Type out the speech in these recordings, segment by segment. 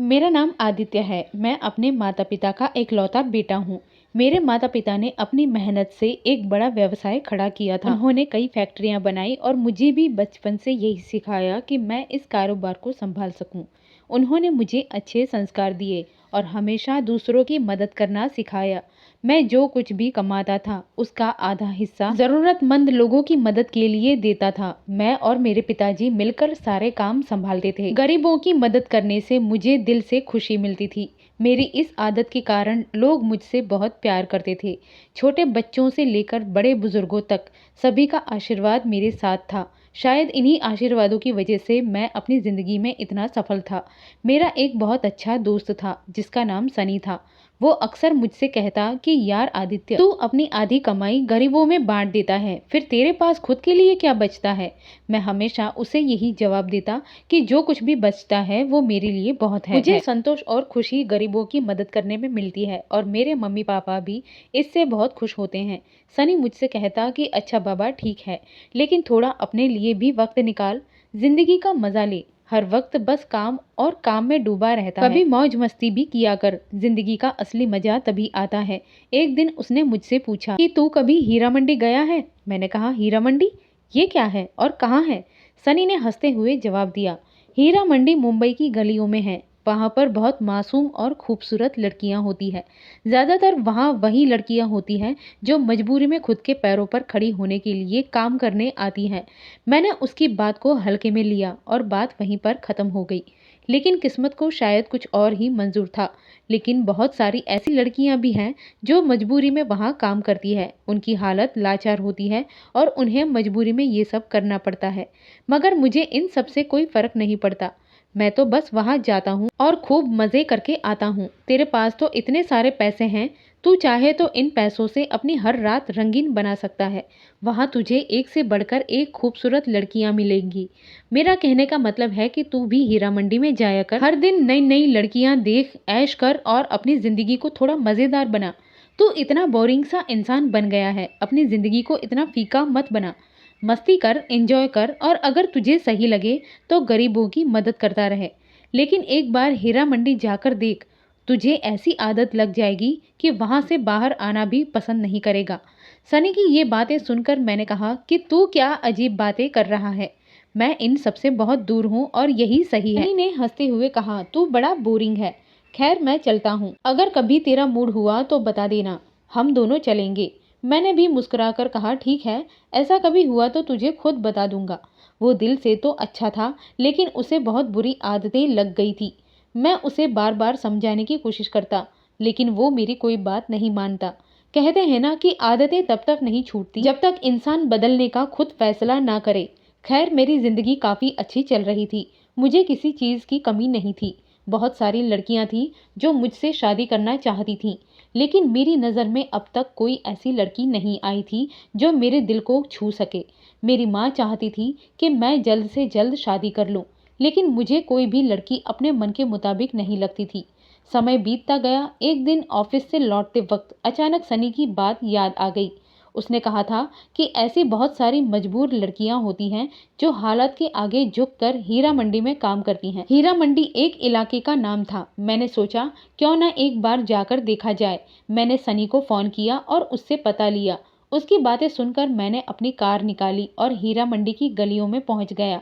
मेरा नाम आदित्य है। मैं अपने माता पिता का इकलौता बेटा हूँ। मेरे माता पिता ने अपनी मेहनत से एक बड़ा व्यवसाय खड़ा किया था। उन्होंने कई फैक्ट्रियाँ बनाई और मुझे भी बचपन से यही सिखाया कि मैं इस कारोबार को संभाल सकूं। उन्होंने मुझे अच्छे संस्कार दिए और हमेशा दूसरों की मदद करना सिखाया। मैं जो कुछ भी कमाता था उसका आधा हिस्सा जरूरतमंद लोगों की मदद के लिए देता था। मैं और मेरे पिताजी मिलकर सारे काम संभालते थे। गरीबों की मदद करने से मुझे दिल से खुशी मिलती थी। मेरी इस आदत के कारण लोग मुझसे बहुत प्यार करते थे। छोटे बच्चों से लेकर बड़े बुजुर्गों तक सभी का आशीर्वाद मेरे साथ था। शायद इन्हीं आशीर्वादों की वजह से मैं अपनी ज़िंदगी में इतना सफल था। मेरा एक बहुत अच्छा दोस्त था जिसका नाम सनी था। वो अक्सर मुझसे कहता कि यार आदित्य, तू अपनी आधी कमाई गरीबों में बांट देता है, फिर तेरे पास खुद के लिए क्या बचता है। मैं हमेशा उसे यही जवाब देता कि जो कुछ भी बचता है वो मेरे लिए बहुत है। मुझे संतोष और खुशी गरीबों की मदद करने में मिलती है और मेरे मम्मी पापा भी इससे बहुत खुश होते हैं। सनी मुझसे कहता कि अच्छा बाबा ठीक है, लेकिन थोड़ा अपने लिए भी वक्त निकाल, जिंदगी का मजा ले। हर वक्त बस काम और काम में डूबा रहता है। कभी मौज मस्ती भी किया कर, जिंदगी का असली मजा तभी आता है। एक दिन उसने मुझसे पूछा कि तू कभी हीरा मंडी गया है। मैंने कहा हीरा मंडी, ये क्या है और कहाँ है। सनी ने हंसते हुए जवाब दिया, हीरा मंडी मुंबई की गलियों में है। वहाँ पर बहुत मासूम और खूबसूरत लड़कियाँ होती है। ज़्यादातर वहाँ वही लड़कियाँ होती हैं जो मजबूरी में खुद के पैरों पर खड़ी होने के लिए काम करने आती हैं। मैंने उसकी बात को हल्के में लिया और बात वहीं पर ख़त्म हो गई। लेकिन किस्मत को शायद कुछ और ही मंजूर था। लेकिन बहुत सारी ऐसी लड़कियां भी हैं जो मजबूरी में वहाँ काम करती है। उनकी हालत लाचार होती है और उन्हें मजबूरी में ये सब करना पड़ता है। मगर मुझे इन सब से कोई फ़र्क नहीं पड़ता। मैं तो बस वहाँ जाता हूँ और खूब मज़े करके आता हूँ। तेरे पास तो इतने सारे पैसे हैं, तू चाहे तो इन पैसों से अपनी हर रात रंगीन बना सकता है। वहाँ तुझे एक से बढ़कर एक खूबसूरत लड़कियाँ मिलेंगी। मेरा कहने का मतलब है कि तू भी हीरा मंडी में जाया कर। हर दिन नई नई लड़कियाँ देख, ऐश कर और अपनी ज़िंदगी को थोड़ा मज़ेदार बना। तू इतना बोरिंग सा इंसान बन गया है, अपनी ज़िंदगी को इतना फीका मत बना। मस्ती कर, एंजॉय कर और अगर तुझे सही लगे तो गरीबों की मदद करता रहे। लेकिन एक बार हीरा मंडी जाकर देख, तुझे ऐसी आदत लग जाएगी कि वहाँ से बाहर आना भी पसंद नहीं करेगा। सनी की ये बातें सुनकर मैंने कहा कि तू क्या अजीब बातें कर रहा है, मैं इन सबसे बहुत दूर हूँ और यही सही है। सनी ने हंसते हुए कहा, तू बड़ा बोरिंग है। खैर मैं चलता हूँ, अगर कभी तेरा मूड हुआ तो बता देना, हम दोनों चलेंगे। मैंने भी मुस्कुराकर कहा, ठीक है, ऐसा कभी हुआ तो तुझे खुद बता दूंगा। वो दिल से तो अच्छा था, लेकिन उसे बहुत बुरी आदतें लग गई थी। मैं उसे बार बार समझाने की कोशिश करता, लेकिन वो मेरी कोई बात नहीं मानता। कहते हैं ना कि आदतें तब तक नहीं छूटती जब तक इंसान बदलने का खुद फैसला ना करे। खैर मेरी ज़िंदगी काफ़ी अच्छी चल रही थी। मुझे किसी चीज़ की कमी नहीं थी। बहुत सारी लड़कियां थीं जो मुझसे शादी करना चाहती थीं, लेकिन मेरी नज़र में अब तक कोई ऐसी लड़की नहीं आई थी जो मेरे दिल को छू सके। मेरी माँ चाहती थी कि मैं जल्द से जल्द शादी कर लूँ, लेकिन मुझे कोई भी लड़की अपने मन के मुताबिक नहीं लगती थी। समय बीतता गया। एक दिन ऑफिस से लौटते वक्त अचानक सनी की बात याद आ गई। उसने कहा था कि ऐसी बहुत सारी मजबूर लड़कियां होती हैं जो हालत के आगे झुककर हीरा मंडी में काम करती हैं। हीरा मंडी एक इलाके का नाम था। मैंने सोचा क्यों ना एक बार जाकर देखा जाए। मैंने सनी को फ़ोन किया और उससे पता लिया। उसकी बातें सुनकर मैंने अपनी कार निकाली और हीरा मंडी की गलियों में पहुंच गया।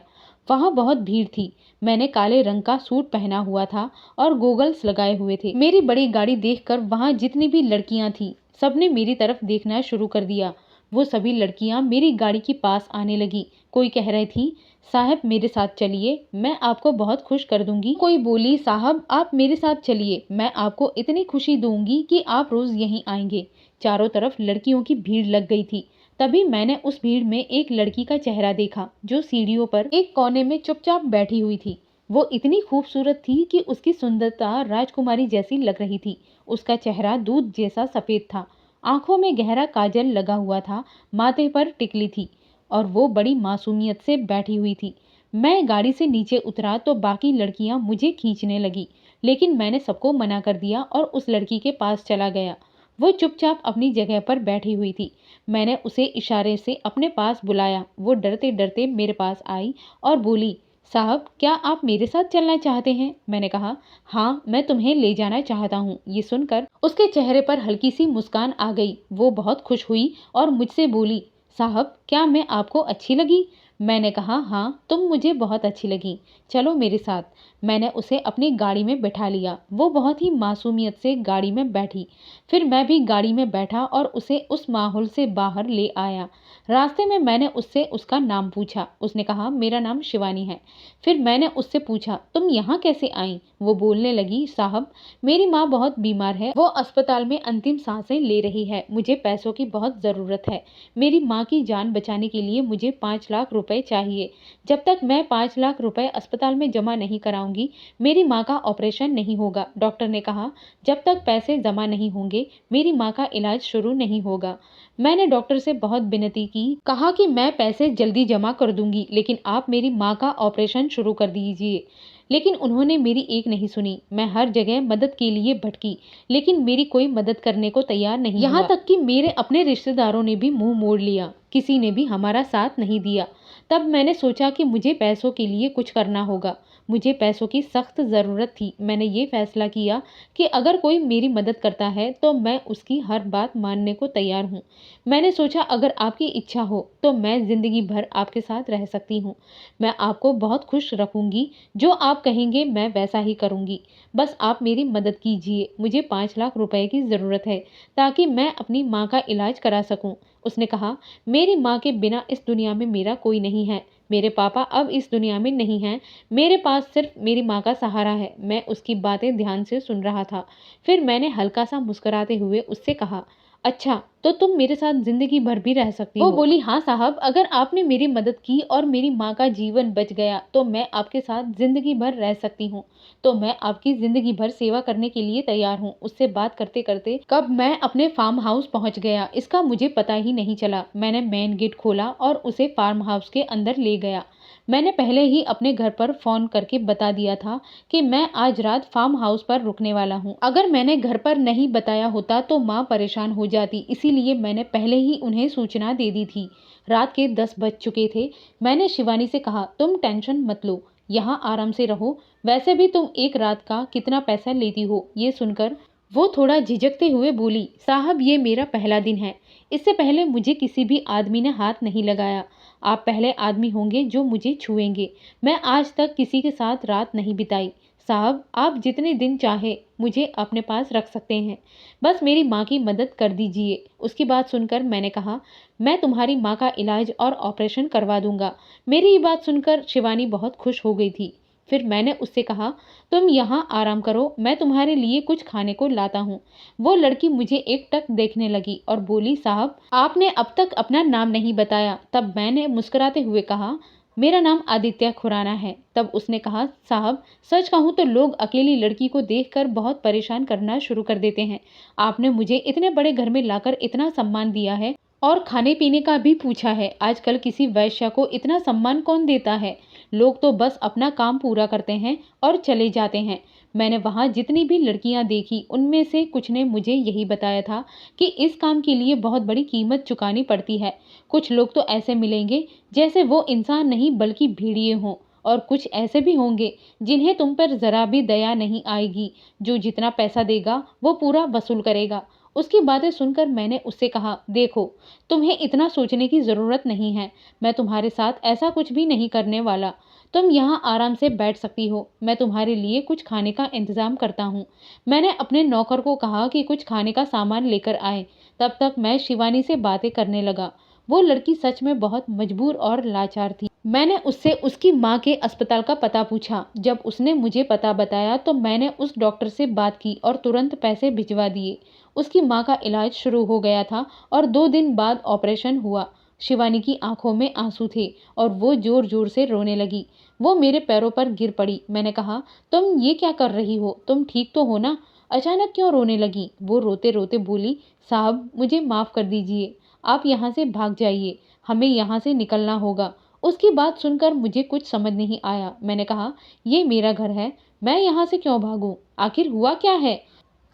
वहाँ बहुत भीड़ थी। मैंने काले रंग का सूट पहना हुआ था और गोगल्स लगाए हुए थे। मेरी बड़ी गाड़ी देखकर वहाँ जितनी भी लड़कियाँ थीं सबने मेरी तरफ देखना शुरू कर दिया। वो सभी लड़कियाँ मेरी गाड़ी के पास आने लगी। कोई कह रही थी, साहब मेरे साथ चलिए, मैं आपको बहुत खुश कर दूंगी। कोई बोली, साहब आप मेरे साथ चलिए, मैं आपको इतनी खुशी दूंगी कि आप रोज यहीं आएंगे। चारों तरफ लड़कियों की भीड़ लग गई थी। तभी मैंने उस भीड़ में एक लड़की का चेहरा देखा जो सीढ़ियों पर एक कोने में चुपचाप बैठी हुई थी। वो इतनी खूबसूरत थी कि उसकी सुंदरता राजकुमारी जैसी लग रही थी। उसका चेहरा दूध जैसा सफेद था, आंखों में गहरा काजल लगा हुआ था, माथे पर टिकली थी और वो बड़ी मासूमियत से बैठी हुई थी। मैं गाड़ी से नीचे उतरा तो बाकी लड़कियां मुझे खींचने लगी, लेकिन मैंने सबको मना कर दिया और उस लड़की के पास चला गया। वो चुपचाप अपनी जगह पर बैठी हुई थी। मैंने उसे इशारे से अपने पास बुलाया। वो डरते डरते मेरे पास आई और बोली, साहब, क्या आप मेरे साथ चलना चाहते हैं? मैंने कहा, हाँ, मैं तुम्हें ले जाना चाहता हूँ। ये सुनकर उसके चेहरे पर हल्की सी मुस्कान आ गई। वो बहुत खुश हुई और मुझसे बोली, साहब, क्या मैं आपको अच्छी लगी? मैंने कहा, हाँ, तुम मुझे बहुत अच्छी लगी। चलो मेरे साथ। मैंने उसे अपनी गाड़ी में बैठा लिया। वो बहुत ही मासूमियत से गाड़ी में बैठी। फिर मैं भी गाड़ी में बैठा और उसे उस माहौल से बाहर ले आया। रास्ते में मैंने उससे उसका नाम पूछा। उसने कहा, मेरा नाम शिवानी है। फिर मैंने उससे पूछा, तुम यहाँ कैसे आई? वो बोलने लगी, साहब, मेरी माँ बहुत बीमार है। वो अस्पताल में अंतिम सांसें ले रही है। मुझे पैसों की बहुत ज़रूरत है। मेरी माँ की जान बचाने के लिए मुझे 5 लाख रुपए चाहिए। जब तक मैं 5 लाख रुपए अस्पताल में जमा नहीं कराऊंगी, मेरी माँ का ऑपरेशन नहीं होगा। डॉक्टर ने कहा, जब तक पैसे जमा नहीं होंगे, मेरी माँ का इलाज शुरू नहीं होगा। मैंने डॉक्टर से बहुत विनती की, कहा कि मैं पैसे जल्दी जमा कर दूंगी, लेकिन आप मेरी माँ का ऑपरेशन शुरू कर दीजिए। लेकिन उन्होंने मेरी एक नहीं सुनी। मैं हर जगह मदद के लिए भटकी, लेकिन मेरी कोई मदद करने को तैयार नहीं हुआ। यहाँ तक कि मेरे अपने रिश्तेदारों ने भी मुंह मोड़ लिया। किसी ने भी हमारा साथ नहीं दिया। तब मैंने सोचा कि मुझे पैसों के लिए कुछ करना होगा। मुझे पैसों की सख्त ज़रूरत थी। मैंने ये फैसला किया कि अगर कोई मेरी मदद करता है तो मैं उसकी हर बात मानने को तैयार हूँ। मैंने सोचा, अगर आपकी इच्छा हो तो मैं ज़िंदगी भर आपके साथ रह सकती हूँ। मैं आपको बहुत खुश रखूँगी। जो आप कहेंगे मैं वैसा ही करूँगी। बस आप मेरी मदद कीजिए। मुझे 5 लाख रुपए की ज़रूरत है ताकि मैं अपनी माँ का इलाज करा सकूँ। उसने कहा, मेरी माँ के बिना इस दुनिया में मेरा कोई नहीं है। मेरे पापा अब इस दुनिया में नहीं हैं। मेरे पास सिर्फ मेरी माँ का सहारा है। मैं उसकी बातें ध्यान से सुन रहा था। फिर मैंने हल्का सा मुस्कुराते हुए उससे कहा, अच्छा, तो तुम मेरे साथ जिंदगी भर भी रह सकती हो? वो बोली, हाँ साहब, अगर आपने मेरी मदद की और मेरी माँ का जीवन बच गया तो मैं आपके साथ जिंदगी भर रह सकती हूँ। तो मैं आपकी जिंदगी भर सेवा करने के लिए तैयार हूँ। उससे बात करते करते कब मैं अपने फार्म हाउस पहुँच गया, इसका मुझे पता ही नहीं चला। मैंने मेन गेट खोला और उसे फार्म हाउस के अंदर ले गया। मैंने पहले ही अपने घर पर फ़ोन करके बता दिया था कि मैं आज रात फार्म हाउस पर रुकने वाला हूँ। अगर मैंने घर पर नहीं बताया होता तो माँ परेशान हो जाती, इसीलिए मैंने पहले ही उन्हें सूचना दे दी थी। रात के 10 बज चुके थे। मैंने शिवानी से कहा, तुम टेंशन मत लो, यहाँ आराम से रहो। वैसे भी तुम एक रात का कितना पैसा लेती हो? ये सुनकर वो थोड़ा झिझकते हुए बोली, साहब, ये मेरा पहला दिन है। इससे पहले मुझे किसी भी आदमी ने हाथ नहीं लगाया। आप पहले आदमी होंगे जो मुझे छुएंगे। मैं आज तक किसी के साथ रात नहीं बिताई। साहब, आप जितने दिन चाहे मुझे अपने पास रख सकते हैं। बस मेरी माँ की मदद कर दीजिए। उसकी बात सुनकर मैंने कहा, मैं तुम्हारी माँ का इलाज और ऑपरेशन करवा दूंगा। मेरी ये बात सुनकर शिवानी बहुत खुश हो गई थी। फिर मैंने उससे कहा, तुम यहाँ आराम करो, मैं तुम्हारे लिए कुछ खाने को लाता हूँ। वो लड़की मुझे एकटक देखने लगी और बोली, साहब, आपने अब तक अपना नाम नहीं बताया। तब मैंने मुस्कुराते हुए कहा, मेरा नाम आदित्य खुराना है। तब उसने कहा, साहब, सच कहूँ तो लोग अकेली लड़की को देखकर बहुत परेशान करना शुरू कर देते हैं। आपने मुझे इतने बड़े घर में लाकर इतना सम्मान दिया है और खाने पीने का भी पूछा है। आजकल किसी वैश्या को इतना सम्मान कौन देता है? लोग तो बस अपना काम पूरा करते हैं और चले जाते हैं। मैंने वहाँ जितनी भी लड़कियाँ देखी, उनमें से कुछ ने मुझे यही बताया था कि इस काम के लिए बहुत बड़ी कीमत चुकानी पड़ती है। कुछ लोग तो ऐसे मिलेंगे जैसे वो इंसान नहीं बल्कि भेड़िए हों, और कुछ ऐसे भी होंगे जिन्हें तुम पर जरा भी दया नहीं आएगी। जो जितना पैसा देगा वो पूरा वसूल करेगा। उसकी बातें सुनकर मैंने उससे कहा, देखो, तुम्हें इतना सोचने की ज़रूरत नहीं है। मैं तुम्हारे साथ ऐसा कुछ भी नहीं करने वाला। तुम यहाँ आराम से बैठ सकती हो। मैं तुम्हारे लिए कुछ खाने का इंतज़ाम करता हूँ। मैंने अपने नौकर को कहा कि कुछ खाने का सामान लेकर आए। तब तक मैं शिवानी से बातें करने लगा। वो लड़की सच में बहुत मजबूर और लाचार थी। मैंने उससे उसकी माँ के अस्पताल का पता पूछा। जब उसने मुझे पता बताया तो मैंने उस डॉक्टर से बात की और तुरंत पैसे भिजवा दिए। उसकी माँ का इलाज शुरू हो गया था और 2 दिन बाद ऑपरेशन हुआ। शिवानी की आंखों में आंसू थे और वो जोर जोर से रोने लगी। वो मेरे पैरों पर गिर पड़ी। मैंने कहा, तुम ये क्या कर रही हो? तुम ठीक तो हो ना? अचानक क्यों रोने लगी? वो रोते रोते बोली, साहब, मुझे माफ़ कर दीजिए। आप यहाँ से भाग जाइए। हमें यहाँ से निकलना होगा। उसकी बात सुनकर मुझे कुछ समझ नहीं आया। मैंने कहा, ये मेरा घर है, मैं यहाँ से क्यों भागूं? आखिर हुआ क्या है?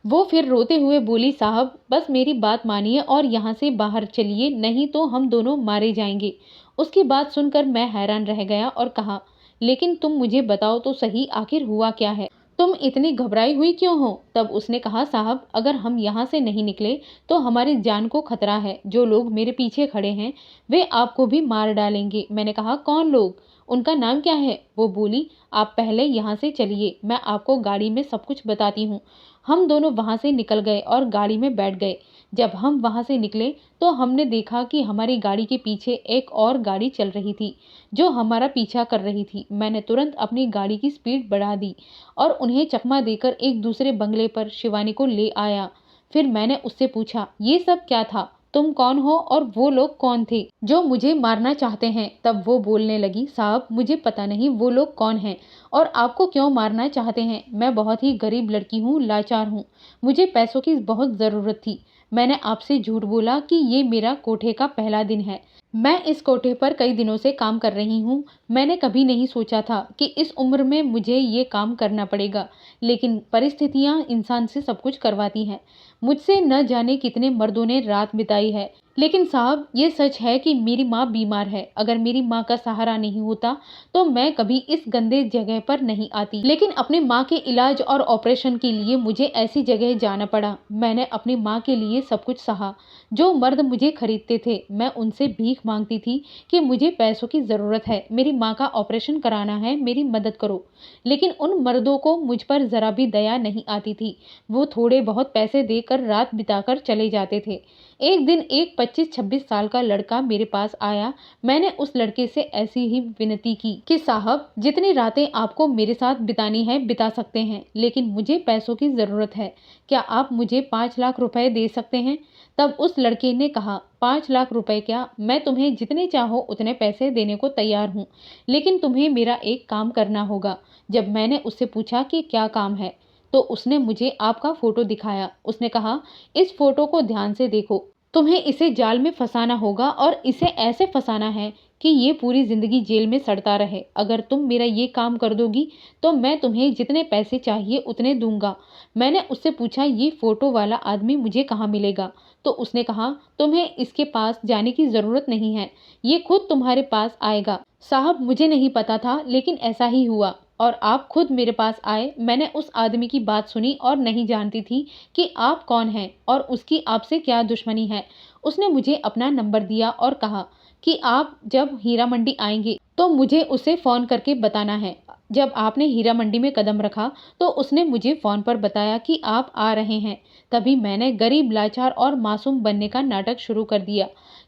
वो फिर रोते हुए बोली, साहब, बस मेरी बात मानिए और यहाँ से बाहर चलिए, नहीं तो हम दोनों मारे जाएंगे। उसकी बात सुनकर मैं हैरान रह गया और कहा, लेकिन तुम मुझे बताओ तो सही, आखिर हुआ क्या है? तुम इतनी घबराई हुई क्यों हो? तब उसने कहा, साहब अगर हम यहाँ से नहीं निकले तो हमारी जान को खतरा है। जो लोग मेरे पीछे खड़े हैं वे आपको भी मार डालेंगे। मैंने कहा, कौन लोग? उनका नाम क्या है? वो बोली, आप पहले यहाँ से चलिए, मैं आपको गाड़ी में सब कुछ बताती हूँ। हम दोनों वहाँ से निकल गए और गाड़ी में बैठ गए। जब हम वहाँ से निकले तो हमने देखा कि हमारी गाड़ी के पीछे एक और गाड़ी चल रही थी जो हमारा पीछा कर रही थी। मैंने तुरंत अपनी गाड़ी की स्पीड बढ़ा दी और उन्हें चकमा देकर एक दूसरे बंगले पर शिवानी को ले आया। फिर मैंने उससे पूछा, ये सब क्या था? तुम कौन हो और वो लोग कौन थे जो मुझे मारना चाहते हैं? तब वो बोलने लगी, साहब मुझे पता नहीं वो लोग कौन हैं और आपको क्यों मारना चाहते हैं। मैं बहुत ही गरीब लड़की हूँ, लाचार हूँ, मुझे पैसों की बहुत ज़रूरत थी। मैंने आपसे झूठ बोला कि ये मेरा कोठे का पहला दिन है। मैं इस कोठे पर कई दिनों से काम कर रही हूँ। मैंने कभी नहीं सोचा था कि इस उम्र में मुझे ये काम करना पड़ेगा, लेकिन परिस्थितियाँ इंसान से सब कुछ करवाती हैं। मुझसे न जाने कितने मर्दों ने रात बिताई है, लेकिन साहब ये सच है कि मेरी माँ बीमार है। अगर मेरी माँ का सहारा नहीं होता तो मैं कभी इस गंदे जगह पर नहीं आती, लेकिन अपनी माँ के इलाज और ऑपरेशन के लिए मुझे ऐसी जगह जाना पड़ा। मैंने अपनी माँ के लिए सब कुछ सहा। जो मर्द मुझे खरीदते थे मैं उनसे भीख मांगती थी कि मुझे पैसों की ज़रूरत है, मेरी माँ का ऑपरेशन कराना है, मेरी मदद करो। लेकिन उन मर्दों को मुझ पर ज़रा भी दया नहीं आती थी। वो थोड़े बहुत पैसे देकर रात बिताकर चले जाते थे। एक दिन एक 25-26 साल का लड़का मेरे पास आया। मैंने उस लड़के से ऐसी ही विनती की कि साहब जितनी रातें आपको मेरे साथ बितानी है बिता सकते हैं, लेकिन मुझे पैसों की ज़रूरत है। क्या आप मुझे 5 लाख रुपए दे सकते हैं? तब उस लड़के ने कहा, 5 लाख रुपए क्या? मैं तुम्हें जितने चाहो उतने पैसे देने को तैयार हूँ, लेकिन तुम्हें मेरा एक काम करना होगा। जब मैंने उससे पूछा कि क्या काम है तो उसने मुझे आपका फ़ोटो दिखाया। उसने कहा, इस फ़ोटो को ध्यान से देखो, तुम्हें इसे जाल में फंसाना होगा और इसे ऐसे फंसाना है कि ये पूरी ज़िंदगी जेल में सड़ता रहे। अगर तुम मेरा ये काम कर दोगी तो मैं तुम्हें जितने पैसे चाहिए उतने दूंगा। मैंने उससे पूछा, ये फ़ोटो वाला आदमी मुझे कहाँ मिलेगा? तो उसने कहा, तुम्हें इसके पास जाने की ज़रूरत नहीं है, ये खुद तुम्हारे पास आएगा। साहब मुझे नहीं पता था, लेकिन ऐसा ही हुआ और आप खुद मेरे पास आए। मैंने उस आदमी की बात सुनी और नहीं जानती थी कि आप कौन हैं और उसकी आपसे क्या दुश्मनी है। उसने मुझे अपना नंबर दिया और कहा कि आप जब हीरा मंडी आएंगे तो मुझे उसे फ़ोन करके बताना है। जब आपने हीरा मंडी में कदम रखा तो उसने मुझे फ़ोन पर बताया कि आप आ रहे हैं। तभी मैंने गरीब, लाचार और मासूम बनने का नाटक शुरू कर दिया,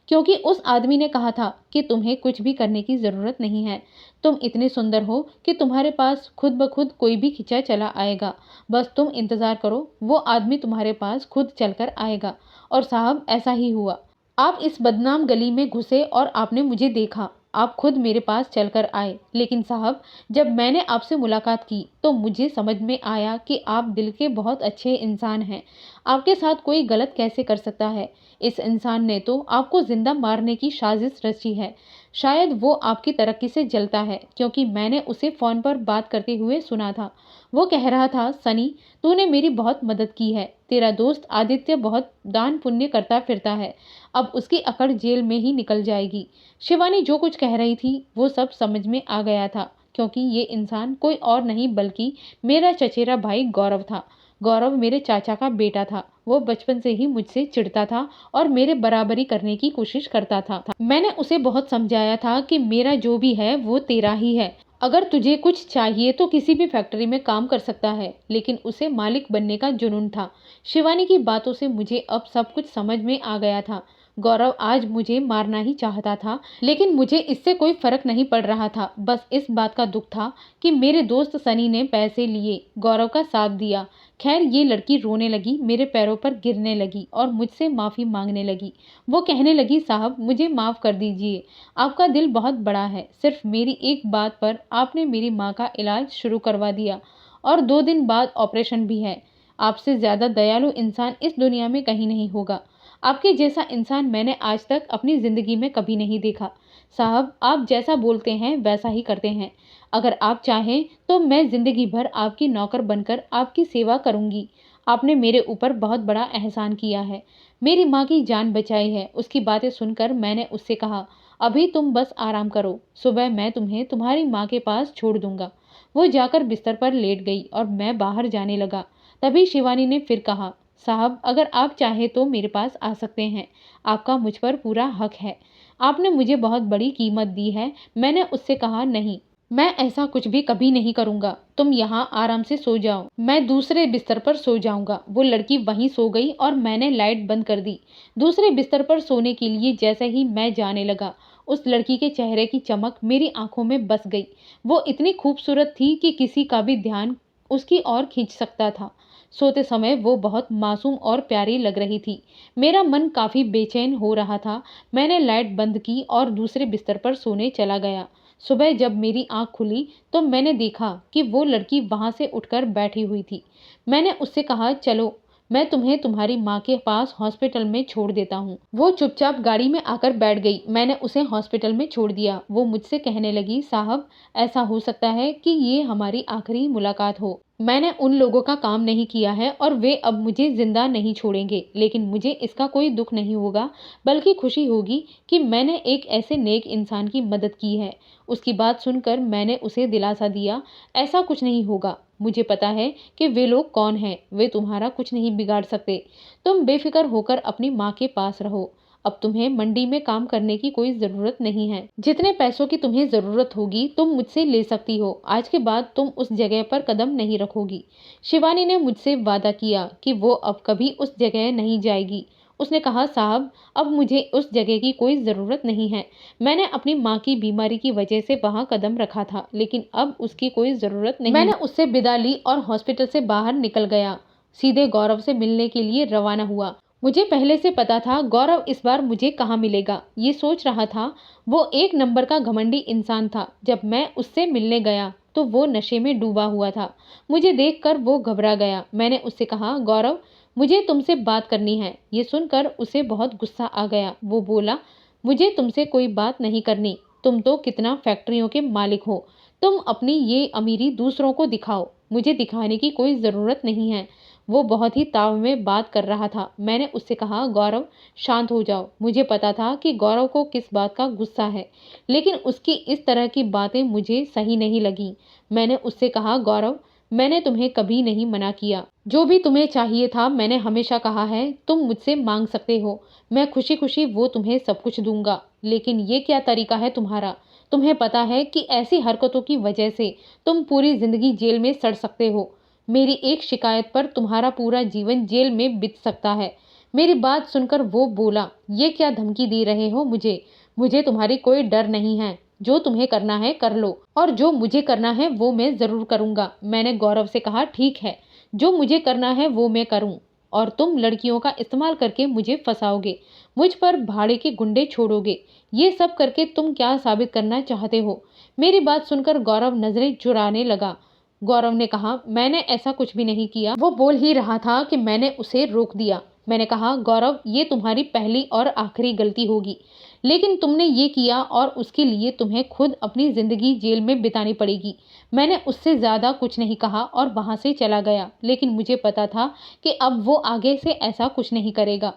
क्योंकि उस आदमी ने कहा था कि तुम्हें कुछ भी करने की ज़रूरत नहीं है। तुम इतने सुंदर हो कि तुम्हारे पास खुद ब खुद कोई भी खिंचा चला आएगा। बस तुम इंतज़ार करो, वो आदमी तुम्हारे पास खुद चलकर आएगा। और साहब ऐसा ही हुआ। आप इस बदनाम गली में घुसे और आपने मुझे देखा। आप खुद मेरे पास चलकर आए। लेकिन साहब जब मैंने आपसे मुलाकात की तो मुझे समझ में आया कि आप दिल के बहुत अच्छे इंसान हैं। आपके साथ कोई गलत कैसे कर सकता है? इस इंसान ने तो आपको जिंदा मारने की साजिश रची है। शायद वो आपकी तरक्की से जलता है, क्योंकि मैंने उसे फ़ोन पर बात करते हुए सुना था। वो कह रहा था, सनी तूने मेरी बहुत मदद की है। तेरा दोस्त आदित्य बहुत दान पुण्य करता फिरता है, अब उसकी अकड़ जेल में ही निकल जाएगी। शिवानी जो कुछ कह रही थी वो सब समझ में आ गया था, क्योंकि ये इंसान कोई और नहीं बल्कि मेरा चचेरा भाई गौरव था। गौरव मेरे चाचा का बेटा था। वो बचपन से ही मुझसे चिढ़ता था और मेरे बराबरी करने की कोशिश करता था। मैंने उसे बहुत समझाया था कि मेरा जो भी है वो तेरा ही है। अगर तुझे कुछ चाहिए तो किसी भी फैक्ट्री में काम कर सकता है, लेकिन उसे मालिक बनने का जुनून था। शिवानी की बातों से मुझे अब सब कुछ समझ में आ गया था। गौरव आज मुझे मारना ही चाहता था, लेकिन मुझे इससे कोई फर्क नहीं पड़ रहा था। बस इस बात का दुख था कि मेरे दोस्त सनी ने पैसे लिए, गौरव का साथ दिया। खैर ये लड़की रोने लगी, मेरे पैरों पर गिरने लगी और मुझसे माफ़ी मांगने लगी। वो कहने लगी, साहब मुझे माफ़ कर दीजिए, आपका दिल बहुत बड़ा है। सिर्फ मेरी एक बात पर आपने मेरी माँ का इलाज शुरू करवा दिया और 2 दिन बाद ऑपरेशन भी है। आपसे ज़्यादा दयालु इंसान इस दुनिया में कहीं नहीं होगा। आपके जैसा इंसान मैंने आज तक अपनी ज़िंदगी में कभी नहीं देखा। साहब आप जैसा बोलते हैं वैसा ही करते हैं। अगर आप चाहें तो मैं ज़िंदगी भर आपकी नौकर बनकर आपकी सेवा करूंगी। आपने मेरे ऊपर बहुत बड़ा एहसान किया है, मेरी माँ की जान बचाई है। उसकी बातें सुनकर मैंने उससे कहा, अभी तुम बस आराम करो, सुबह मैं तुम्हें तुम्हारी माँ के पास छोड़ दूंगा। वो जाकर बिस्तर पर लेट गई और मैं बाहर जाने लगा। तभी शिवानी ने फिर कहा, साहब अगर आप चाहे तो मेरे पास आ सकते हैं, आपका मुझ पर पूरा हक है। आपने मुझे बहुत बड़ी कीमत दी है। मैंने उससे कहा, नहीं, मैं ऐसा कुछ भी कभी नहीं करूंगा। तुम यहाँ आराम से सो जाओ, मैं दूसरे बिस्तर पर सो जाऊंगा। वो लड़की वहीं सो गई और मैंने लाइट बंद कर दी। दूसरे बिस्तर पर सोने के लिए जैसे ही मैं जाने लगा, उस लड़की के चेहरे की चमक मेरी आंखों में बस गई। वो इतनी खूबसूरत थी कि किसी का भी ध्यान उसकी ओर खींच सकता था। सोते समय वो बहुत मासूम और प्यारी लग रही थी। मेरा मन काफी बेचैन हो रहा था। मैंने लाइट बंद की और दूसरे बिस्तर पर सोने चला गया। सुबह जब मेरी आंख खुली तो मैंने देखा कि वो लड़की वहां से उठकर बैठी हुई थी। मैंने उससे कहा, चलो मैं तुम्हें तुम्हारी माँ के पास हॉस्पिटल में छोड़ देता हूँ। वो चुपचाप गाड़ी में आकर बैठ गई। मैंने उसे हॉस्पिटल में छोड़ दिया। वो मुझसे कहने लगी, साहब ऐसा हो सकता है कि ये हमारी आखिरी मुलाकात हो। मैंने उन लोगों का काम नहीं किया है और वे अब मुझे जिंदा नहीं छोड़ेंगे, लेकिन मुझे इसका कोई दुख नहीं होगा, बल्कि खुशी होगी कि मैंने एक ऐसे नेक इंसान की मदद की है। उसकी बात सुनकर मैंने उसे दिलासा दिया, ऐसा कुछ नहीं होगा। मुझे पता है कि वे लोग कौन हैं, वे तुम्हारा कुछ नहीं बिगाड़ सकते। तुम बेफिक्र होकर अपनी माँ के पास रहो। अब तुम्हें मंडी में काम करने की कोई जरूरत नहीं है। जितने पैसों की तुम्हें जरूरत होगी तुम मुझसे ले सकती हो। आज के बाद तुम उस जगह पर कदम नहीं रखोगी। शिवानी ने मुझसे वादा किया कि वो अब कभी उस जगह नहीं जाएगी। उसने कहा, साहब अब मुझे उस जगह की कोई ज़रूरत नहीं है। मैंने अपनी माँ की बीमारी की वजह से वहाँ कदम रखा था, लेकिन अब उसकी कोई ज़रूरत नहीं। मैंने उससे विदा ली और हॉस्पिटल से बाहर निकल गया। सीधे गौरव से मिलने के लिए रवाना हुआ। मुझे पहले से पता था गौरव इस बार मुझे कहाँ मिलेगा। ये सोच रहा था। वो एक नंबर का घमंडी इंसान था। जब मैं उससे मिलने गया तो वो नशे में डूबा हुआ था। मुझे देखकर वो घबरा गया। मैंने उससे कहा, गौरव मुझे तुमसे बात करनी है। ये सुनकर उसे बहुत गुस्सा आ गया। वो बोला, मुझे तुमसे कोई बात नहीं करनी। तुम तो कितना फैक्ट्रियों के मालिक हो। तुम अपनी ये अमीरी दूसरों को दिखाओ, मुझे दिखाने की कोई ज़रूरत नहीं है। वो बहुत ही ताव में बात कर रहा था। मैंने उससे कहा, गौरव शांत हो जाओ। मुझे पता था कि गौरव को किस बात का गुस्सा है, लेकिन उसकी इस तरह की बातें मुझे सही नहीं लगी। मैंने उससे कहा, गौरव मैंने तुम्हें कभी नहीं मना किया। जो भी तुम्हें चाहिए था मैंने हमेशा कहा है, तुम मुझसे मांग सकते हो। मैं खुशी खुशी वो तुम्हें सब कुछ दूंगा। लेकिन ये क्या तरीका है तुम्हारा? तुम्हें पता है कि ऐसी हरकतों की वजह से तुम पूरी जिंदगी जेल में सड़ सकते हो। मेरी एक शिकायत पर तुम्हारा पूरा जीवन जेल में बीत सकता है। मेरी बात सुनकर वो बोला, ये क्या धमकी दे रहे हो मुझे? मुझे तुम्हारी कोई डर नहीं है। जो तुम्हें करना है कर लो, और जो मुझे करना है वो मैं जरूर करूंगा। मैंने गौरव से कहा, ठीक है, जो मुझे करना है वो मैं करूं, और तुम लड़कियों का इस्तेमाल करके मुझे फंसाओगे, मुझ पर भाड़े के गुंडे छोड़ोगे। ये सब करके तुम क्या साबित करना चाहते हो? मेरी बात सुनकर गौरव नजरें चुराने लगा। गौरव ने कहा, मैंने ऐसा कुछ भी नहीं किया। वो बोल ही रहा था कि मैंने उसे रोक दिया। मैंने कहा, गौरव ये तुम्हारी पहली और आखिरी गलती होगी, लेकिन तुमने ये किया और उसके लिए तुम्हें खुद अपनी जिंदगी जेल में बितानी पड़ेगी। मैंने उससे ज्यादा कुछ नहीं कहा और वहां से चला गया, लेकिन मुझे पता था कि अब वो आगे से ऐसा कुछ नहीं करेगा।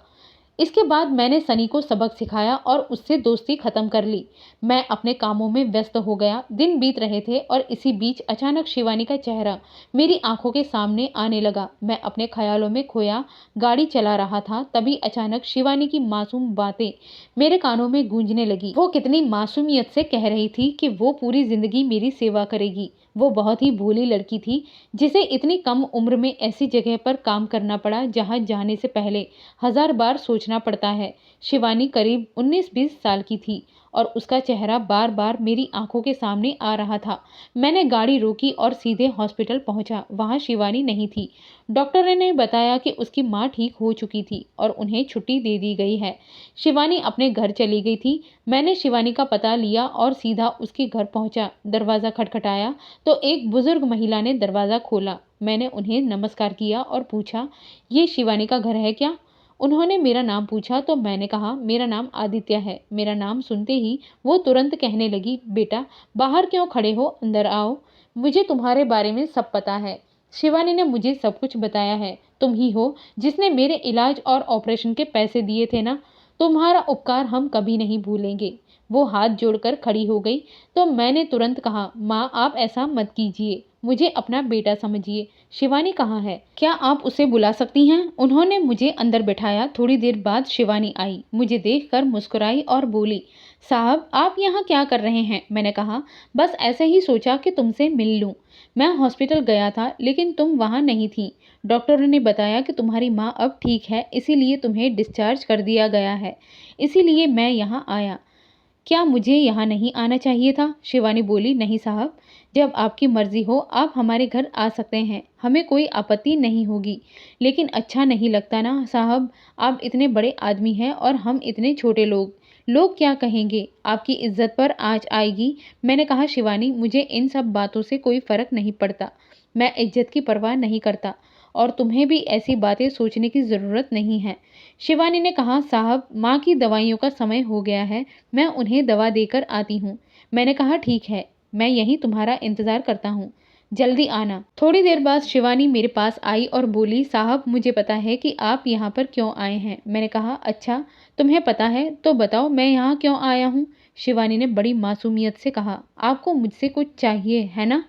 इसके बाद मैंने सनी को सबक सिखाया और उससे दोस्ती खत्म कर ली। मैं अपने कामों में व्यस्त हो गया। दिन बीत रहे थे और इसी बीच अचानक शिवानी का चेहरा मेरी आंखों के सामने आने लगा। मैं अपने ख्यालों में खोया गाड़ी चला रहा था। तभी अचानक शिवानी की मासूम बातें मेरे कानों में गूंजने लगी। वो कितनी मासूमियत से कह रही थी कि वो पूरी जिंदगी मेरी सेवा करेगी। वो बहुत ही भोली लड़की थी जिसे इतनी कम उम्र में ऐसी जगह पर काम करना पड़ा जहां जाने से पहले 1000 बार सोचना पड़ता है। शिवानी करीब 19-20 साल की थी और उसका चेहरा बार बार मेरी आंखों के सामने आ रहा था। मैंने गाड़ी रोकी और सीधे हॉस्पिटल पहुंचा। वहां शिवानी नहीं थी। डॉक्टर ने बताया कि उसकी मां ठीक हो चुकी थी और उन्हें छुट्टी दे दी गई है। शिवानी अपने घर चली गई थी। मैंने शिवानी का पता लिया और सीधा उसके घर पहुंचा। दरवाज़ा खटखटाया तो एक बुजुर्ग महिला ने दरवाज़ा खोला। मैंने उन्हें नमस्कार किया और पूछा, ये शिवानी का घर है क्या? उन्होंने मेरा नाम पूछा तो मैंने कहा, मेरा नाम आदित्य है। मेरा नाम सुनते ही वो तुरंत कहने लगी, बेटा बाहर क्यों खड़े हो, अंदर आओ, मुझे तुम्हारे बारे में सब पता है। शिवानी ने मुझे सब कुछ बताया है। तुम ही हो जिसने मेरे इलाज और ऑपरेशन के पैसे दिए थे ना? तुम्हारा उपकार हम कभी नहीं भूलेंगे। वो हाथ जोड़कर खड़ी हो गई तो मैंने तुरंत कहा, माँ आप ऐसा मत कीजिए, मुझे अपना बेटा समझिए। शिवानी कहाँ है? क्या आप उसे बुला सकती हैं? उन्होंने मुझे अंदर बिठाया। थोड़ी देर बाद शिवानी आई, मुझे देखकर मुस्कुराई और बोली, साहब आप यहाँ क्या कर रहे हैं? मैंने कहा, बस ऐसे ही सोचा कि तुमसे मिल लूँ। मैं हॉस्पिटल गया था लेकिन तुम वहाँ नहीं थी। डॉक्टरों ने बताया कि तुम्हारी माँ अब ठीक है, इसीलिए तुम्हें डिस्चार्ज कर दिया गया है। इसीलिए मैं यहाँ आया। क्या मुझे यहाँ नहीं आना चाहिए था? शिवानी बोली, नहीं साहब, जब आपकी मर्जी हो आप हमारे घर आ सकते हैं, हमें कोई आपत्ति नहीं होगी। लेकिन अच्छा नहीं लगता ना साहब, आप इतने बड़े आदमी हैं और हम इतने छोटे लोग। लोग क्या कहेंगे? आपकी इज्जत पर आँच आएगी। मैंने कहा, शिवानी मुझे इन सब बातों से कोई फर्क नहीं पड़ता, मैं इज्जत की परवाह नहीं करता और तुम्हें भी ऐसी बातें सोचने की ज़रूरत नहीं है। शिवानी ने कहा, साहब माँ की दवाइयों का समय हो गया है, मैं उन्हें दवा देकर आती हूँ। मैंने कहा, ठीक है, मैं यहीं तुम्हारा इंतज़ार करता हूँ, जल्दी आना। थोड़ी देर बाद शिवानी मेरे पास आई और बोली, साहब मुझे पता है कि आप यहाँ पर क्यों आए हैं। मैंने कहा, अच्छा तुम्हें पता है तो बताओ मैं यहाँ क्यों आया हूँ। शिवानी ने बड़ी मासूमियत से कहा, आपको मुझसे कुछ चाहिए है ना?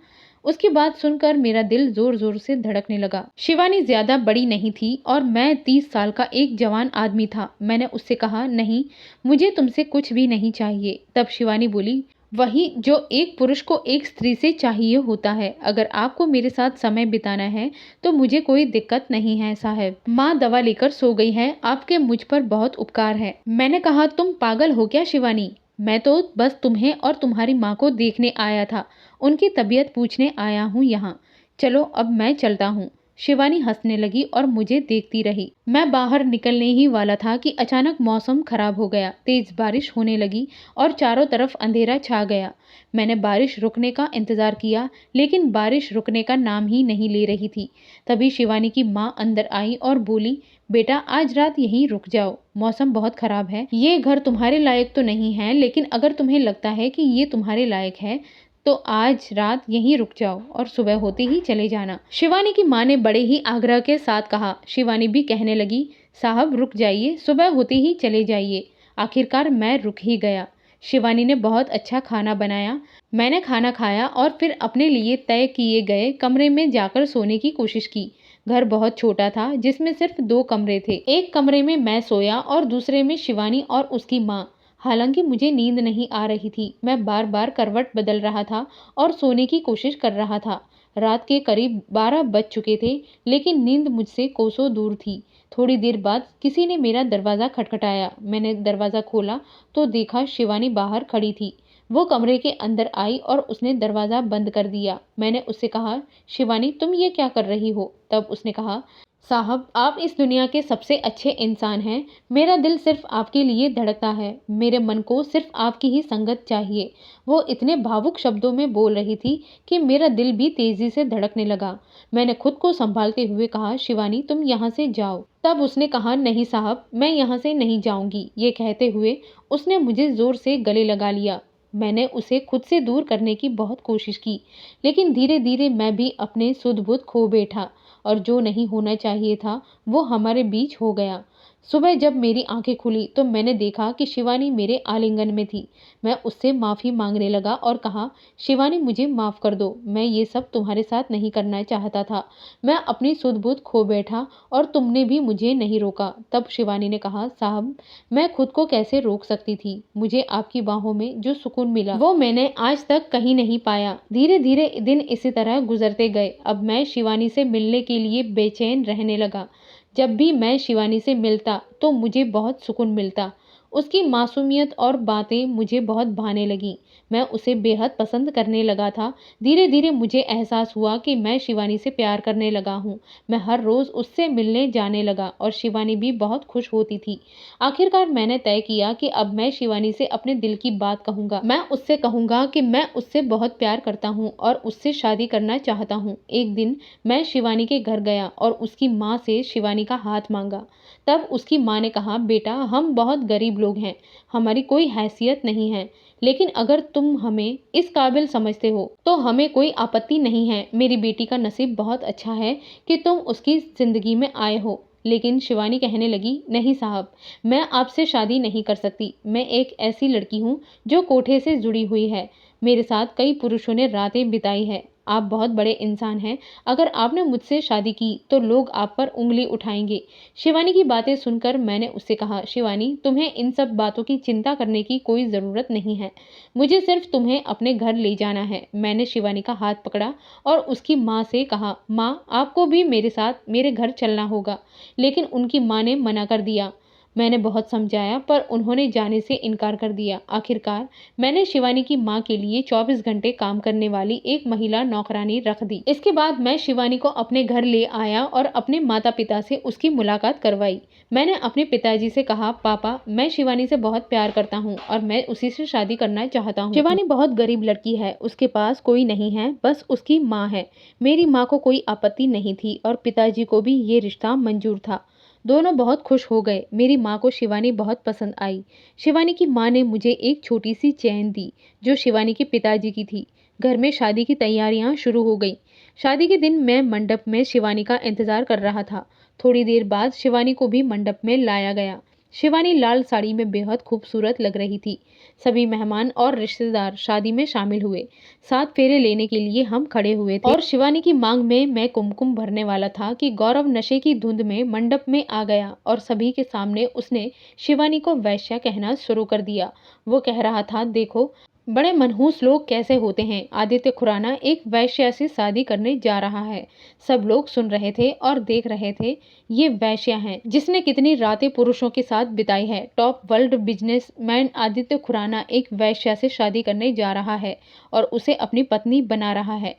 उसकी बात सुनकर मेरा दिल जोर जोर से धड़कने लगा। शिवानी ज्यादा बड़ी नहीं थी और मैं 30 साल का एक जवान आदमी था। मैंने उससे कहा, नहीं मुझे तुमसे कुछ भी नहीं चाहिए। तब शिवानी बोली, वही जो एक पुरुष को एक स्त्री से चाहिए होता है। अगर आपको मेरे साथ समय बिताना है तो मुझे कोई दिक्कत नहीं है साहब। माँ दवा लेकर सो गई है, आपके मुझ पर बहुत उपकार है। मैंने कहा, तुम पागल हो क्या शिवानी? मैं तो बस तुम्हें और तुम्हारी माँ को देखने आया था, उनकी तबीयत पूछने आया हूँ यहाँ। चलो अब मैं चलता हूँ। शिवानी हंसने लगी और मुझे देखती रही। मैं बाहर निकलने ही वाला था कि अचानक मौसम खराब हो गया। तेज बारिश होने लगी और चारों तरफ अंधेरा छा गया। मैंने बारिश रुकने का इंतजार किया लेकिन बारिश रुकने का नाम ही नहीं ले रही थी। तभी शिवानी की माँ अंदर आई और बोली, बेटा आज रात यहीं रुक जाओ, मौसम बहुत खराब है। ये घर तुम्हारे लायक तो नहीं है, लेकिन अगर तुम्हें लगता है कि ये तुम्हारे लायक है तो आज रात यहीं रुक जाओ और सुबह होते ही चले जाना। शिवानी की माँ ने बड़े ही आग्रह के साथ कहा। शिवानी भी कहने लगी, साहब रुक जाइए, सुबह होते ही चले जाइए। आखिरकार मैं रुक ही गया। शिवानी ने बहुत अच्छा खाना बनाया। मैंने खाना खाया और फिर अपने लिए तय किए गए कमरे में जाकर सोने की कोशिश की। घर बहुत छोटा था जिसमें सिर्फ 2 कमरे थे। एक कमरे में मैं सोया और दूसरे में शिवानी और उसकी माँ। हालांकि मुझे नींद नहीं आ रही थी, मैं बार बार करवट बदल रहा था और सोने की कोशिश कर रहा था। रात के करीब 12 बज चुके थे लेकिन नींद मुझसे कोसों दूर थी। थोड़ी देर बाद किसी ने मेरा दरवाज़ा खटखटाया। मैंने दरवाज़ा खोला तो देखा शिवानी बाहर खड़ी थी। वो कमरे के अंदर आई और उसने दरवाज़ा बंद कर दिया। मैंने उससे कहा, शिवानी तुम ये क्या कर रही हो? तब उसने कहा, साहब आप इस दुनिया के सबसे अच्छे इंसान हैं। मेरा दिल सिर्फ आपके लिए धड़कता है, मेरे मन को सिर्फ आपकी ही संगत चाहिए। वो इतने भावुक शब्दों में बोल रही थी कि मेरा दिल भी तेजी से धड़कने लगा। मैंने खुद को संभालते हुए कहा, शिवानी तुम यहाँ से जाओ। तब उसने कहा, नहीं साहब मैं यहाँ से नहीं जाऊंगी। ये कहते हुए उसने मुझे जोर से गले लगा लिया। मैंने उसे खुद से दूर करने की बहुत कोशिश की लेकिन धीरे धीरे मैं भी अपने सुध बुध खो बैठा और जो नहीं होना चाहिए था वो हमारे बीच हो गया। सुबह जब मेरी आंखें खुली तो मैंने देखा कि शिवानी मेरे आलिंगन में थी। मैं उससे माफ़ी मांगने लगा और कहा, शिवानी मुझे माफ़ कर दो, मैं ये सब तुम्हारे साथ नहीं करना चाहता था। मैं अपनी सुध बुध खो बैठा और तुमने भी मुझे नहीं रोका। तब शिवानी ने कहा, साहब मैं खुद को कैसे रोक सकती थी? मुझे आपकी बाहों में जो सुकून मिला वो मैंने आज तक कहीं नहीं पाया। धीरे धीरे दिन इसी तरह गुजरते गए। अब मैं शिवानी से मिलने के लिए बेचैन रहने लगा। जब भी मैं शिवानी से मिलता तो मुझे बहुत सुकून मिलता। उसकी मासूमियत और बातें मुझे बहुत भाने लगीं। मैं उसे बेहद पसंद करने लगा था। धीरे धीरे मुझे एहसास हुआ कि मैं शिवानी से प्यार करने लगा हूँ। मैं हर रोज़ उससे मिलने जाने लगा और शिवानी भी बहुत खुश होती थी। आखिरकार मैंने तय किया कि अब मैं शिवानी से अपने दिल की बात कहूँगा। मैं उससे कहूँगा कि मैं उससे बहुत प्यार करता हूँ और उससे शादी करना चाहता हूँ। एक दिन मैं शिवानी के घर गया और उसकी माँ से शिवानी का हाथ मांगा। तब उसकी माँ ने कहा, बेटा हम बहुत गरीब लोग हैं, हमारी कोई हैसियत नहीं है, लेकिन अगर तुम हमें इस काबिल समझते हो तो हमें कोई आपत्ति नहीं है। मेरी बेटी का नसीब बहुत अच्छा है कि तुम उसकी ज़िंदगी में आए हो। लेकिन शिवानी कहने लगी, नहीं साहब, मैं आपसे शादी नहीं कर सकती। मैं एक ऐसी लड़की हूँ जो कोठे से जुड़ी हुई है। मेरे साथ कई पुरुषों ने रातें बिताई है। आप बहुत बड़े इंसान हैं। अगर आपने मुझसे शादी की तो लोग आप पर उंगली उठाएंगे। शिवानी की बातें सुनकर मैंने उससे कहा, शिवानी, तुम्हें इन सब बातों की चिंता करने की कोई ज़रूरत नहीं है। मुझे सिर्फ तुम्हें अपने घर ले जाना है। मैंने शिवानी का हाथ पकड़ा और उसकी माँ से कहा, माँ, आपको भी मेरे साथ मेरे घर चलना होगा। लेकिन उनकी माँ ने मना कर दिया। मैंने बहुत समझाया पर उन्होंने जाने से इनकार कर दिया। आखिरकार मैंने शिवानी की माँ के लिए 24 घंटे काम करने वाली एक महिला नौकरानी रख दी। इसके बाद मैं शिवानी को अपने घर ले आया और अपने माता पिता से उसकी मुलाकात करवाई। मैंने अपने पिताजी से कहा, पापा, मैं शिवानी से बहुत प्यार करता हूँ और मैं उसी से शादी करना चाहता हूँ। शिवानी बहुत गरीब लड़की है, उसके पास कोई नहीं है, बस उसकी माँ है। मेरी माँ को कोई आपत्ति नहीं थी और पिताजी को भी ये रिश्ता मंजूर था। दोनों बहुत खुश हो गए। मेरी माँ को शिवानी बहुत पसंद आई। शिवानी की माँ ने मुझे एक छोटी सी चैन दी जो शिवानी के पिताजी की थी। घर में शादी की तैयारियां शुरू हो गई। शादी के दिन मैं मंडप में शिवानी का इंतजार कर रहा था। थोड़ी देर बाद शिवानी को भी मंडप में लाया गया। शिवानी लाल साड़ी में बेहद खूबसूरत लग रही थी। सभी मेहमान और रिश्तेदार शादी में शामिल हुए। 7 फेरे लेने के लिए हम खड़े हुए थे और शिवानी की मांग में मैं कुमकुम भरने वाला था कि गौरव नशे की धुंध में मंडप में आ गया और सभी के सामने उसने शिवानी को वैश्या कहना शुरू कर दिया। वो कह रहा था, देखो बड़े मनहूस लोग कैसे होते हैं। आदित्य खुराना एक वैश्या से शादी करने जा रहा है। सब लोग सुन रहे थे और देख रहे थे। ये वैश्या है जिसने कितनी रातें पुरुषों के साथ बिताई है। Top world businessman Aditya Khurana एक वैश्या से शादी करने जा रहा है और उसे अपनी पत्नी बना रहा है।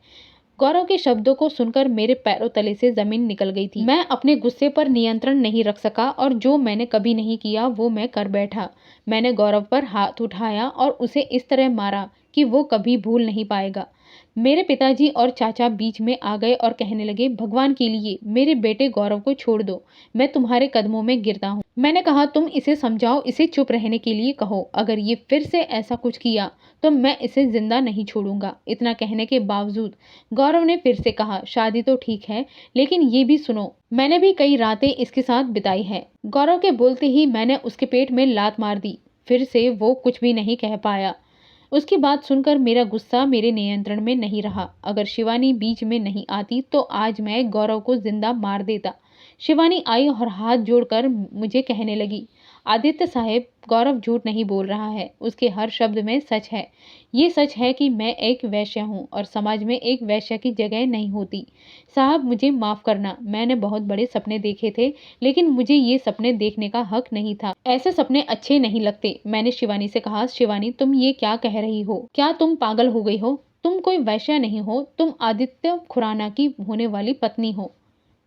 गौरव के शब्दों को सुनकर मेरे पैरों तले से जमीन निकल गई थी। मैं अपने गुस्से पर नियंत्रण नहीं रख सका और जो मैंने कभी नहीं किया वो मैं कर बैठा। मैंने गौरव पर हाथ उठाया और उसे इस तरह मारा कि वो कभी भूल नहीं पाएगा। मेरे पिताजी और चाचा बीच में आ गए और कहने लगे, भगवान के लिए मेरे बेटे गौरव को छोड़ दो, मैं तुम्हारे कदमों में गिरता हूँ। मैंने कहा, तुम इसे समझाओ, इसे चुप रहने के लिए कहो। अगर ये फिर से ऐसा कुछ किया तो मैं इसे जिंदा नहीं छोड़ूंगा। इतना कहने के बावजूद गौरव ने फिर से कहा, शादी तो ठीक है लेकिन ये भी सुनो, मैंने भी कई रातें इसके साथ बिताई है। गौरव के बोलते ही मैंने उसके पेट में लात मार दी। फिर से वो कुछ भी नहीं कह पाया। उसकी बात सुनकर मेरा गुस्सा मेरे नियंत्रण में नहीं रहा। अगर शिवानी बीच में नहीं आती तो आज मैं गौरव को जिंदा मार देता। शिवानी आई और हाथ जोड़कर मुझे कहने लगी, आदित्य साहब, गौरव झूठ नहीं बोल रहा है, उसके हर शब्द में सच है। ये सच है कि मैं एक वैश्या हूँ और समाज में एक वैश्या की जगह नहीं होती। साहब, मुझे माफ़ करना, मैंने बहुत बड़े सपने देखे थे लेकिन मुझे ये सपने देखने का हक नहीं था। ऐसे सपने अच्छे नहीं लगते। मैंने शिवानी से कहा, शिवानी, तुम ये क्या कह रही हो? क्या तुम पागल हो गई हो? तुम कोई वैश्या नहीं हो, तुम आदित्य खुराना की होने वाली पत्नी हो।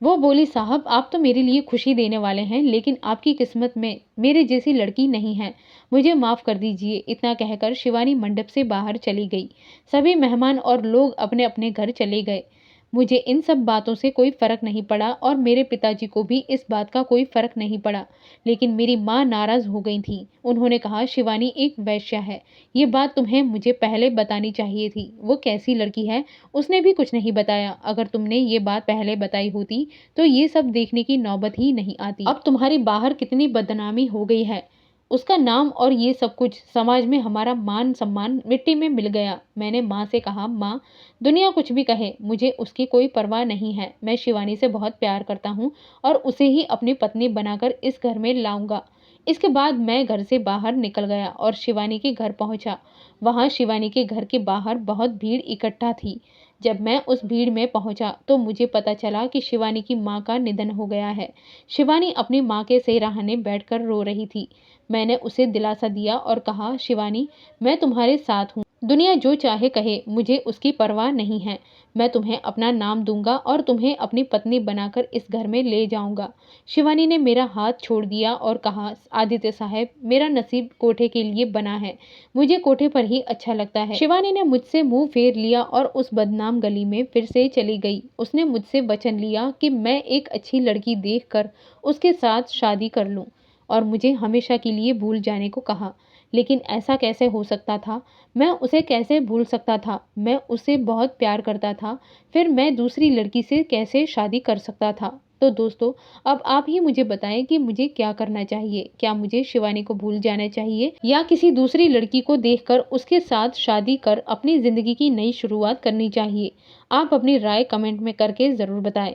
वो बोली, साहब, आप तो मेरे लिए खुशी देने वाले हैं लेकिन आपकी किस्मत में मेरे जैसी लड़की नहीं है। मुझे माफ़ कर दीजिए। इतना कहकर शिवानी मंडप से बाहर चली गई। सभी मेहमान और लोग अपने अपने घर चले गए। मुझे इन सब बातों से कोई फ़र्क नहीं पड़ा और मेरे पिताजी को भी इस बात का कोई फ़र्क नहीं पड़ा। लेकिन मेरी माँ नाराज़ हो गई थी। उन्होंने कहा, शिवानी एक वैश्या है, ये बात तुम्हें मुझे पहले बतानी चाहिए थी। वो कैसी लड़की है उसने भी कुछ नहीं बताया। अगर तुमने ये बात पहले बताई होती तो ये सब देखने की नौबत ही नहीं आती। अब तुम्हारी बाहर कितनी बदनामी हो गई है, उसका नाम और ये सब कुछ, समाज में हमारा मान सम्मान मिट्टी में मिल गया। मैंने माँ से कहा, माँ, दुनिया कुछ भी कहे, मुझे उसकी कोई परवाह नहीं है। मैं शिवानी से बहुत प्यार करता हूँ और उसे ही अपनी पत्नी बनाकर इस घर में लाऊंगा। इसके बाद मैं घर से बाहर निकल गया और शिवानी के घर पहुंचा। वहां शिवानी के घर के बाहर बहुत भीड़ इकट्ठा थी। जब मैं उस भीड़ में पहुंचा तो मुझे पता चला कि शिवानी की माँ का निधन हो गया है। शिवानी अपनी माँ के सिरहाने बैठकर रो रही थी। मैंने उसे दिलासा दिया और कहा, शिवानी, मैं तुम्हारे साथ हूँ। दुनिया जो चाहे कहे, मुझे उसकी परवाह नहीं है। मैं तुम्हें अपना नाम दूंगा और तुम्हें अपनी पत्नी बनाकर इस घर में ले जाऊंगा। शिवानी ने मेरा हाथ छोड़ दिया और कहा, आदित्य साहब, मेरा नसीब कोठे के लिए बना है, मुझे कोठे पर ही अच्छा लगता है। शिवानी ने मुझसे मुंह फेर लिया और उस बदनाम गली में फिर से चली गई। उसने मुझसे वचन लिया कि मैं एक अच्छी लड़की देखकर उसके साथ शादी कर लूं और मुझे हमेशा के लिए भूल जाने को कहा। लेकिन ऐसा कैसे हो सकता था? मैं उसे कैसे भूल सकता था? मैं उसे बहुत प्यार करता था। फिर मैं दूसरी लड़की से कैसे शादी कर सकता था? तो दोस्तों, अब आप ही मुझे बताएं कि मुझे क्या करना चाहिए। क्या मुझे शिवानी को भूल जाना चाहिए या किसी दूसरी लड़की को देखकर उसके साथ शादी कर अपनी ज़िंदगी की नई शुरुआत करनी चाहिए? आप अपनी राय कमेंट में करके ज़रूर बताएं।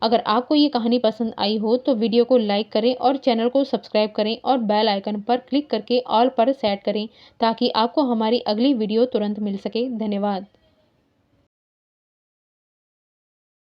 अगर आपको ये कहानी पसंद आई हो तो वीडियो को लाइक करें और चैनल को सब्सक्राइब करें और बेल आइकन पर क्लिक करके ऑल पर सेट करें ताकि आपको हमारी अगली वीडियो तुरंत मिल सके। धन्यवाद।